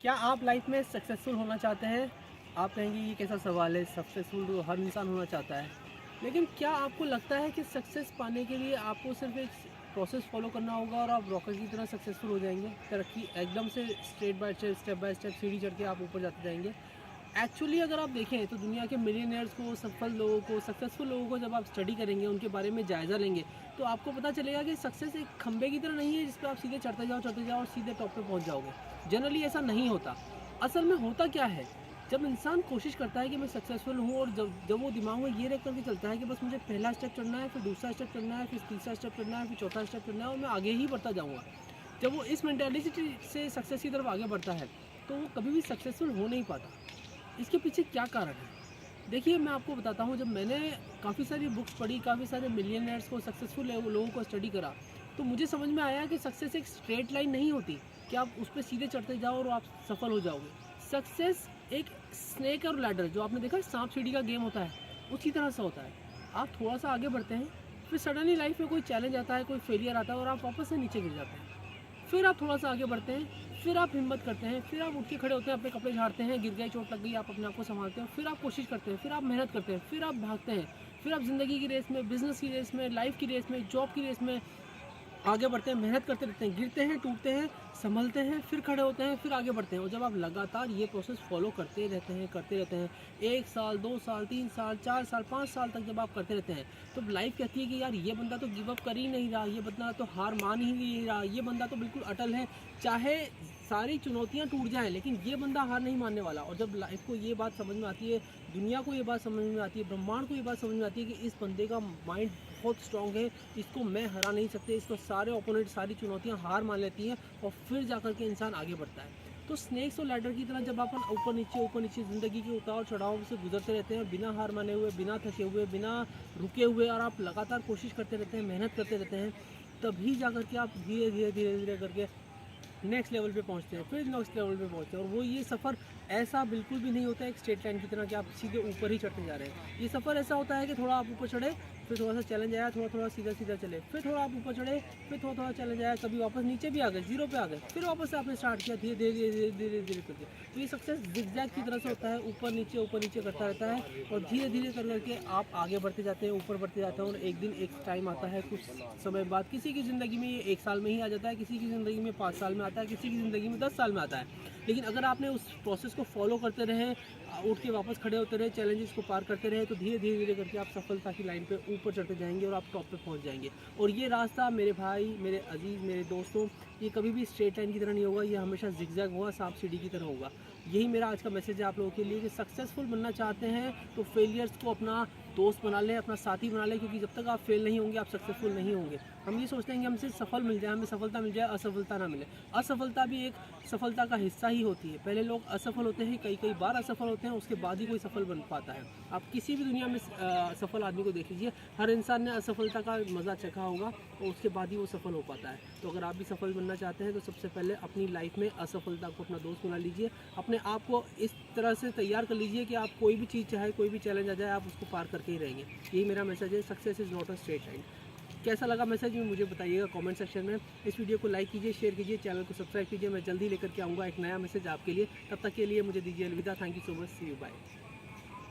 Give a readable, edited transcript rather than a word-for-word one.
क्या आप लाइफ में सक्सेसफुल होना चाहते हैं? आप कहेंगे ये कैसा सवाल है, सक्सेसफुल तो हर इंसान होना चाहता है। लेकिन क्या आपको लगता है कि सक्सेस पाने के लिए आपको सिर्फ़ एक प्रोसेस फ़ॉलो करना होगा और आप रॉकेट की तरह सक्सेसफुल हो जाएँगे? तरक्की एकदम से स्टेप बाय स्टेप सीढ़ी चढ़ के आप ऊपर जाते जाएँगे। एक्चुअली अगर आप देखें तो दुनिया के मिलियनेयर्स को, सफल लोगों को, सक्सेसफुल लोगों को जब आप स्टडी करेंगे, उनके बारे में जायज़ा लेंगे, तो आपको पता चलेगा कि सक्सेस एक खंबे की तरह नहीं है जिस पे आप सीधे चढ़ते जाओ और सीधे टॉप पे पहुँच जाओगे। जनरली ऐसा नहीं होता। असल में होता क्या है, जब इंसान कोशिश करता है कि मैं सक्सेसफुल हूँ और जब जब वो दिमाग में ये रख करके चलता है कि बस मुझे पहला स्टेप चढ़ना है, फिर दूसरा स्टेप चढ़ना है, फिर तीसरा स्टेप चढ़ना है, फिर चौथा स्टेप चढ़ना है और मैं आगे ही बढ़ता जाऊँगा। जब वो इस मेंटालिटी से सक्सेस की तरफ आगे बढ़ता है, तो वो कभी भी सक्सेसफुल हो नहीं पाता। इसके पीछे क्या कारण है? देखिए, मैं आपको बताता हूँ, जब मैंने काफ़ी सारी बुक्स पढ़ी, काफ़ी सारे मिलियनेयर्स को, सक्सेसफुल लोगों को स्टडी करा, तो मुझे समझ में आया कि सक्सेस एक स्ट्रेट लाइन नहीं होती कि आप उस पे सीधे चढ़ते जाओ और आप सफल हो जाओगे। सक्सेस एक स्नेक और लैडर, जो आपने देखा है सांप-सीढ़ी का गेम होता है, उसी तरह से होता है। आप थोड़ा-सा आगे बढ़ते हैं, फिर सडनली लाइफ में कोई चैलेंज आता है, कोई फेलियर आता है और आप वापस से नीचे गिर जाते हैं। फिर आप थोड़ा-सा आगे बढ़ते हैं, फिर आप हिम्मत करते हैं, फिर आप उठ के खड़े होते हैं, अपने कपड़े झाड़ते हैं, गिर गए, चोट लग गई, आप अपने आप को सँभालते हैं, फिर आप कोशिश करते हैं, फिर आप मेहनत करते हैं, फिर आप भागते हैं, फिर आप ज़िंदगी की रेस में, बिज़नेस की रेस में, लाइफ़ की रेस में, जॉब की रेस में आगे बढ़ते हैं, मेहनत करते रहते हैं, गिरते हैं, टूटते हैं, संभलते हैं, फिर खड़े होते हैं, फिर आगे बढ़ते हैं। और जब आप लगातार ये प्रोसेस फ़ॉलो करते रहते हैं, 1 साल, 2 साल, 3 साल, 4 साल, 5 साल तक जब आप करते रहते हैं, तो लाइफ़ कहती है कि यार ये बंदा तो गिव अप कर ही नहीं रहा, ये बंदा तो हार मान ही नहीं रहा, ये बंदा तो बिल्कुल अटल है। चाहे सारी चुनौतियाँ टूट जाएँ, लेकिन ये बंदा हार नहीं मानने वाला। और जब लाइफ़ को ये बात समझ में आती है, दुनिया को ये बात समझ में आती है, ब्रह्मांड को ये बात समझ में आती है कि इस बंदे का माइंड बहुत स्ट्रॉन्ग है, इसको मैं हरा नहीं सकते, इसको सारे ओपोनेंट, सारी चुनौतियाँ हार मान लेती हैं और फिर जाकर के इंसान आगे बढ़ता है। तो स्नेक्स और लैडर की तरह जब अपन ऊपर नीचे ज़िंदगी के उतार चढ़ाव से गुजरते रहते हैं, बिना हार माने हुए, बिना थके हुए, बिना रुके हुए, और आप लगातार कोशिश करते रहते हैं, मेहनत करते रहते हैं, तभी जाकर के आप धीरे धीरे करके नेक्स्ट लेवल पे पहुँचते हैं, फिर नेक्स्ट लेवल पे पहुँचते हैं। और वो ये सफ़र ऐसा बिल्कुल भी नहीं होता है एक स्ट्रेट लाइन की तरह कि आप सीधे ऊपर ही चढ़ते जा रहे हैं। ये सफ़र ऐसा होता है कि थोड़ा आप ऊपर चढ़े, फिर थोड़ा-सा चैलेंज आया, थोड़ा-थोड़ा सीधा-सीधा चले, फिर थोड़ा आप ऊपर चढ़े, फिर थोड़ा-थोड़ा चैलेंज आया, कभी वापस नीचे भी आ गए, ज़ीरो पे आ गए, फिर वापस से आपने स्टार्ट किया धीरे-धीरे करके। तो ये सक्सेस ज़िगज़ैग की तरह से होता है, ऊपर नीचे करता रहता है और धीरे-धीरे कर के आप आगे बढ़ते जाते हैं, ऊपर बढ़ते जाते हैं। और एक दिन एक टाइम आता है कुछ समय बाद, किसी की ज़िंदगी में ये 1 साल में ही आ जाता है, किसी की ज़िंदगी में 5 साल में आता है, किसी की ज़िंदगी में 10 साल में आता है। लेकिन अगर आपने उस प्रोसेस को फॉलो करते रहें, उठ के वापस खड़े होते रहे, चैलेंजेस को पार करते रहे, तो धीरे-धीरे करके आप सफलता की लाइन पे ऊपर चढ़ते जाएँगे और आप टॉप पे पहुँच जाएँगे। और ये रास्ता मेरे भाई, मेरे अज़ीज़, मेरे दोस्तों, ये कभी भी स्ट्रेट लाइन की तरह नहीं होगा, ये हमेशा ज़िगज़ैग होगा, सांप-सीढ़ी की तरह होगा। यही मेरा आज का मैसेज है आप लोगों के लिए कि सक्सेसफुल बनना चाहते हैं तो फेलियर्स को अपना दोस्त बना लें, अपना साथी बना लें, क्योंकि जब तक आप फेल नहीं होंगे, आप सक्सेसफुल नहीं होंगे। हम ये सोचते हैं कि हमसे सफल मिल जाए, हमें सफलता मिल जाए, असफलता ना मिले। असफलता भी एक सफलता का हिस्सा ही होती है। पहले लोग असफल होते हैं, कई बार असफल होते हैं, उसके बाद ही कोई सफल बन पाता है। आप किसी भी दुनिया में सफल आदमी को देख लीजिए, हर इंसान ने असफलता का मज़ा चखा होगा और उसके बाद ही वो सफल हो पाता है। तो अगर आप भी सफल बनना चाहते हैं तो सबसे पहले अपनी लाइफ में असफलता को अपना दोस्त बना लीजिए। अपने आप को इस तरह से तैयार कर लीजिए कि आप कोई भी चीज़, चाहे कोई भी चैलेंज आ जाए, आप उसको पार करके ही रहेंगे। यही मेरा मैसेज है, success is not a straight line. कैसा लगा मैसेज में मुझे बताइएगा कमेंट सेक्शन में। इस वीडियो को लाइक कीजिए, शेयर कीजिए, चैनल को सब्सक्राइब कीजिए। मैं जल्दी लेकर के आऊँगा एक नया मैसेज आपके लिए। तब तक के लिए मुझे दीजिए अलविदा। Thank you so much, see you, bye.